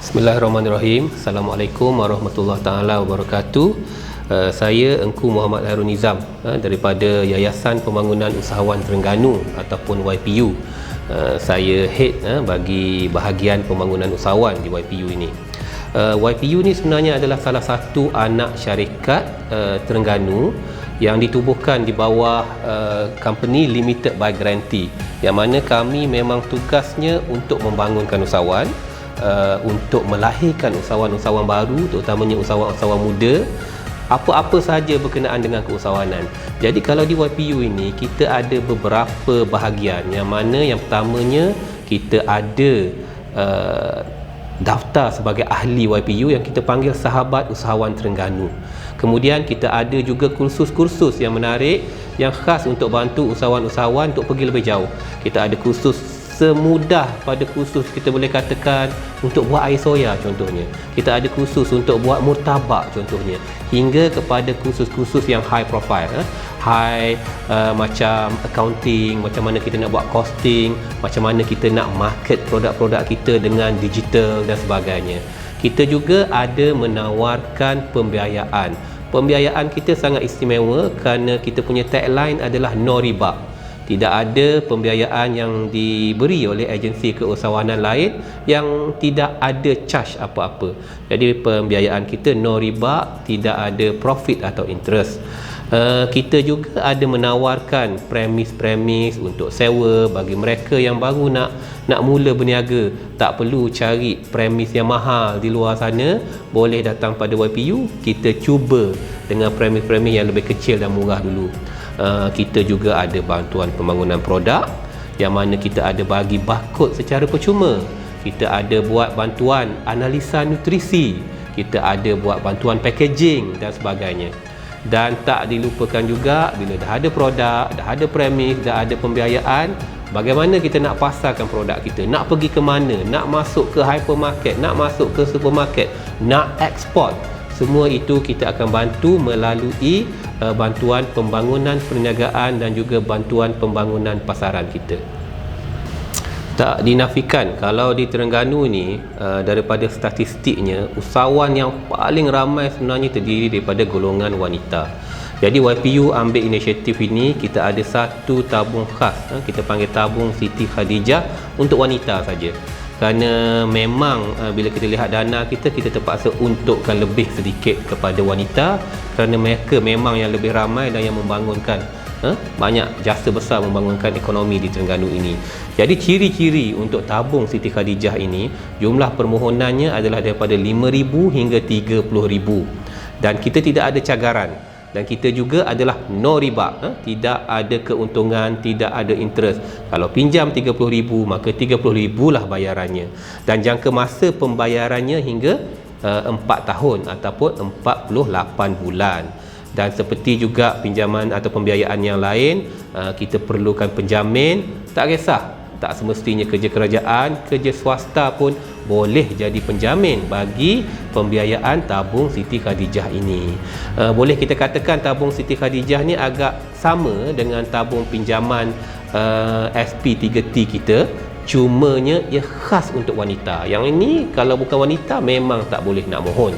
Bismillahirrahmanirrahim. Assalamualaikum warahmatullahi taala wabarakatuh. Saya Engku Muhammad Harun Nizam daripada Yayasan Pembangunan Usahawan Terengganu ataupun YPU. Saya head bagi bahagian pembangunan usahawan di YPU ini. YPU ni sebenarnya adalah salah satu anak syarikat Terengganu yang ditubuhkan di bawah company limited by grantee, yang mana kami memang tugasnya untuk membangunkan usahawan, untuk melahirkan usahawan-usahawan baru, terutamanya usahawan-usahawan muda, apa-apa sahaja berkenaan dengan keusahawanan. Jadi kalau di YPU ini kita ada beberapa bahagian, yang mana yang pertamanya kita ada daftar sebagai ahli YPU yang kita panggil Sahabat Usahawan Terengganu. Kemudian kita ada juga kursus-kursus yang menarik yang khas untuk bantu usahawan-usahawan untuk pergi lebih jauh. Kita ada kursus semudah pada kursus kita boleh katakan untuk buat air soya contohnya. Kita ada kursus untuk buat murtabak contohnya, hingga kepada kursus-kursus yang high profile, macam accounting, macam mana kita nak buat costing, macam mana kita nak market produk-produk kita dengan digital dan sebagainya. Kita juga ada menawarkan pembiayaan. Pembiayaan kita sangat istimewa kerana kita punya tagline adalah no riba. Tidak ada pembiayaan yang diberi oleh agensi keusahawanan lain yang tidak ada charge apa-apa. Jadi pembiayaan kita no riba, tidak ada profit atau interest. Kita juga ada menawarkan premis-premis untuk sewa bagi mereka yang baru nak mula berniaga. Tak perlu cari premis yang mahal di luar sana, boleh datang pada YPU, kita cuba dengan premis-premis yang lebih kecil dan murah dulu. Kita juga ada bantuan pembangunan produk, yang mana kita ada bagi barcode secara percuma. Kita ada buat bantuan analisa nutrisi, kita ada buat bantuan packaging dan sebagainya. Dan tak dilupakan juga, bila dah ada produk, dah ada premis, dah ada pembiayaan, bagaimana kita nak pasarkan produk kita, nak pergi ke mana, nak masuk ke hypermarket, nak masuk ke supermarket, nak ekspor. Semua itu kita akan bantu melalui bantuan pembangunan perniagaan dan juga bantuan pembangunan pasaran kita. Tak dinafikan kalau di Terengganu ni, daripada statistiknya, usahawan yang paling ramai sebenarnya terdiri daripada golongan wanita. Jadi YPU ambil inisiatif ini, kita ada satu tabung khas, kita panggil tabung Siti Khadijah untuk wanita saja. Kerana memang bila kita lihat dana kita terpaksa untukkan lebih sedikit kepada wanita, kerana mereka memang yang lebih ramai dan yang membangunkan banyak jasa besar membangunkan ekonomi di Terengganu ini. Jadi ciri-ciri untuk tabung Siti Khadijah ini, jumlah permohonannya adalah daripada 5,000 hingga 30,000, dan kita tidak ada cagaran. Dan kita juga adalah no riba, tidak ada keuntungan, tidak ada interest. Kalau pinjam 30,000, maka 30,000 lah bayarannya, dan jangka masa pembayarannya hingga 4 tahun ataupun 48 bulan. Dan seperti juga pinjaman atau pembiayaan yang lain, kita perlukan penjamin. Tak kisah, tak semestinya kerja kerajaan, kerja swasta pun boleh jadi penjamin bagi pembiayaan tabung Siti Khadijah ini. Boleh kita katakan tabung Siti Khadijah ni agak sama dengan tabung pinjaman SP3T kita, cumanya ia khas untuk wanita. Yang ini kalau bukan wanita memang tak boleh nak mohon.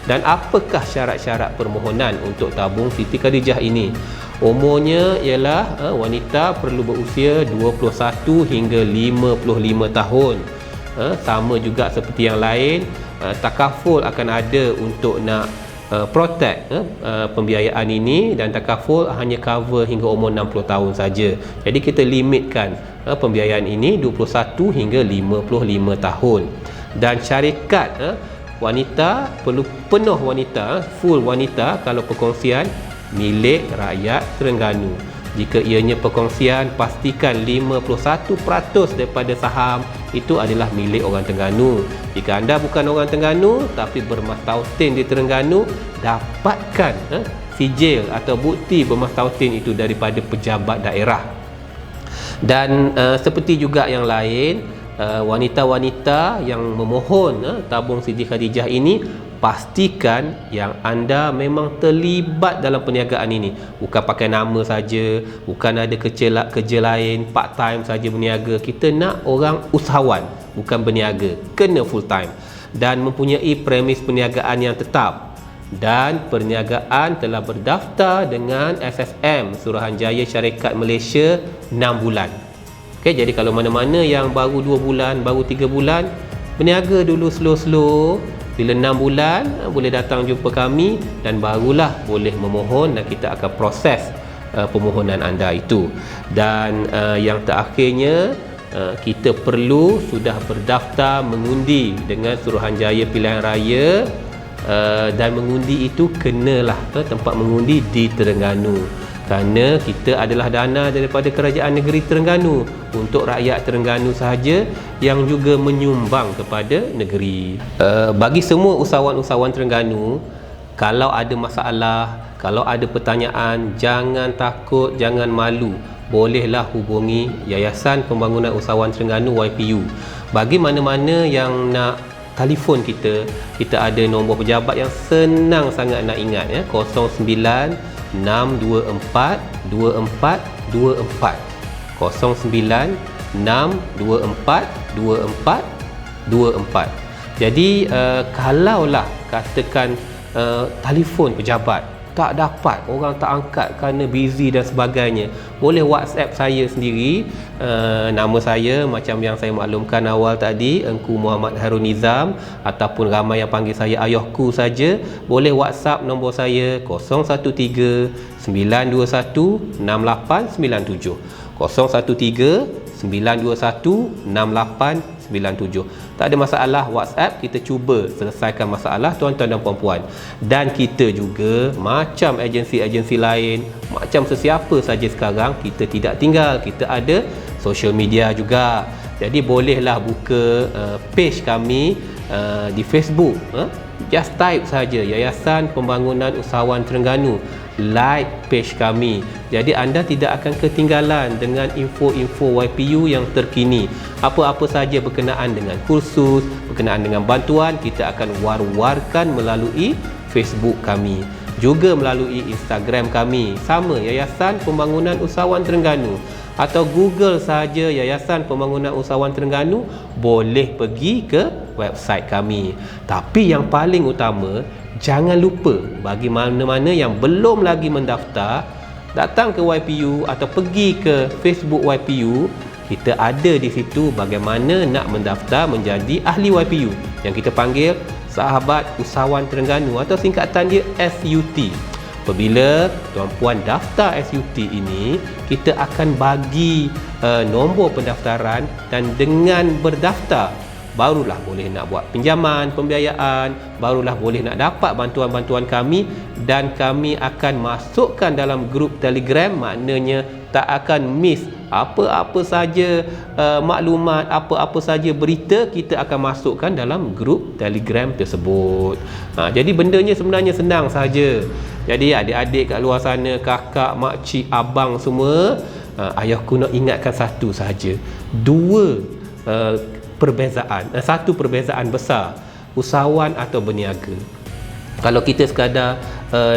Dan apakah syarat-syarat permohonan untuk tabung Siti Khadijah ini? Umurnya ialah wanita perlu berusia 21 hingga 55 tahun. Sama juga seperti yang lain, takaful akan ada untuk nak protect pembiayaan ini, dan takaful hanya cover hingga umur 60 tahun saja. Jadi kita limitkan pembiayaan ini 21 hingga 55 tahun. Dan syarikat wanita perlu penuh wanita, full wanita kalau perkongsian milik rakyat Terengganu. Jika ianya perkongsian, pastikan 51% daripada saham itu adalah milik orang Terengganu. Jika anda bukan orang Terengganu tapi bermastautin di Terengganu, dapatkan sijil atau bukti bermastautin itu daripada pejabat daerah. Dan seperti juga yang lain, wanita-wanita yang memohon tabung Siti Khadijah ini, pastikan yang anda memang terlibat dalam perniagaan ini. Bukan pakai nama saja, bukan ada kerja lain, part time saja berniaga. Kita nak orang usahawan, bukan berniaga, kena full time. dan mempunyai premis perniagaan yang tetap, dan perniagaan telah berdaftar dengan SSM Suruhanjaya Syarikat Malaysia 6 bulan. Okey, jadi kalau mana-mana yang baru 2 bulan, baru 3 bulan, berniaga dulu slow-slow. Bila 6 bulan boleh datang jumpa kami dan barulah boleh memohon dan kita akan proses permohonan anda itu. Dan yang terakhirnya, kita perlu sudah berdaftar mengundi dengan Suruhanjaya Pilihan Raya, dan mengundi itu kenalah tempat mengundi di Terengganu, kerana kita adalah dana daripada Kerajaan Negeri Terengganu untuk rakyat Terengganu sahaja yang juga menyumbang kepada negeri. Bagi semua usahawan-usahawan Terengganu, kalau ada masalah, kalau ada pertanyaan, jangan takut, jangan malu. Bolehlah hubungi Yayasan Pembangunan Usahawan Terengganu YPU. Bagi mana-mana yang nak telefon kita ada nombor pejabat yang senang sangat nak ingat, 09 624 2424 09 624 2424. Jadi kalaulah katakan telefon pejabat tak dapat, orang tak angkat kerana busy dan sebagainya, boleh WhatsApp saya sendiri. Nama saya macam yang saya maklumkan awal tadi, Engku Muhammad Harun Nizam, ataupun ramai yang panggil saya Ayahku saja. Boleh WhatsApp nombor saya 013 921 6897 013 921 6897. Tak ada masalah WhatsApp, kita cuba selesaikan masalah tuan-tuan dan puan-puan. Dan kita juga macam agensi-agensi lain, macam sesiapa saja sekarang, kita tidak tinggal, kita ada social media juga. Jadi bolehlah buka page kami di Facebook. Just type saja Yayasan Pembangunan Usahawan Terengganu, like page kami. Jadi anda tidak akan ketinggalan dengan info-info YPU yang terkini. Apa-apa saja berkenaan dengan kursus, berkenaan dengan bantuan, kita akan war-warkan melalui Facebook kami, juga melalui Instagram kami, sama Yayasan Pembangunan Usahawan Terengganu, atau Google saja Yayasan Pembangunan Usahawan Terengganu, boleh pergi ke website kami. Tapi yang paling utama, jangan lupa bagi mana-mana yang belum lagi mendaftar, datang ke YPU atau pergi ke Facebook YPU. Kita ada di situ bagaimana nak mendaftar menjadi ahli YPU, yang kita panggil Sahabat Usahawan Terengganu atau singkatan dia SUT. Apabila tuan-puan daftar SUT ini, kita akan bagi nombor pendaftaran, dan dengan berdaftar barulah boleh nak buat pinjaman, pembiayaan, barulah boleh nak dapat bantuan-bantuan kami, dan kami akan masukkan dalam grup Telegram. Maknanya tak akan miss apa-apa saja maklumat, apa-apa saja berita, kita akan masukkan dalam grup Telegram tersebut. Jadi bendanya sebenarnya senang saja. Jadi adik-adik kat luar sana, kakak, makcik, abang semua, ayahku nak ingatkan satu sahaja, satu perbezaan besar usahawan atau berniaga. Kalau kita sekadar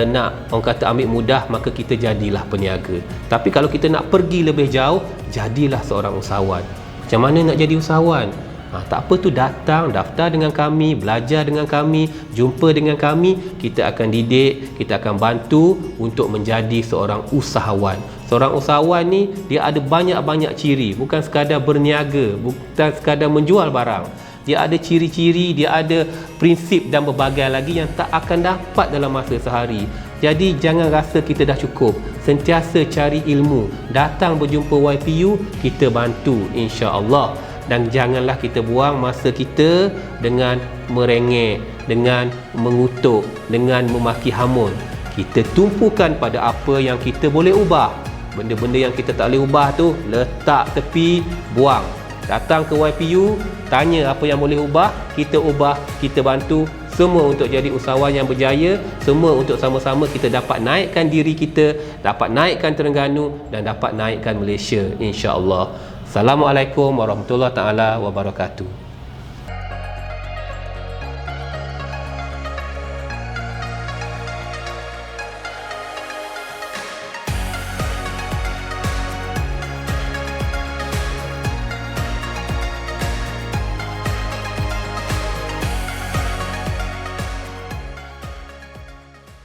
nak orang kata ambil mudah, maka kita jadilah peniaga. Tapi kalau kita nak pergi lebih jauh, jadilah seorang usahawan. Macam mana nak jadi usahawan? Tak apa tu, datang, daftar dengan kami, belajar dengan kami, jumpa dengan kami. Kita akan didik, kita akan bantu untuk menjadi seorang usahawan. Seorang usahawan ni dia ada banyak-banyak ciri, bukan sekadar berniaga, bukan sekadar menjual barang. Dia ada ciri-ciri, dia ada prinsip dan berbagai lagi yang tak akan dapat dalam masa sehari. Jadi jangan rasa kita dah cukup. Sentiasa cari ilmu. Datang berjumpa YPU, kita bantu insya-Allah. Dan janganlah kita buang masa kita dengan merengek, dengan mengutuk, dengan memaki hamun. Kita tumpukan pada apa yang kita boleh ubah. Benda-benda yang kita tak boleh ubah tu, letak tepi, buang. Datang ke YPU, tanya apa yang boleh ubah, kita ubah, kita bantu. Semua untuk jadi usahawan yang berjaya, semua untuk sama-sama kita dapat naikkan diri kita, dapat naikkan Terengganu, dan dapat naikkan Malaysia insya-Allah. Assalamualaikum warahmatullahi taala wabarakatuh.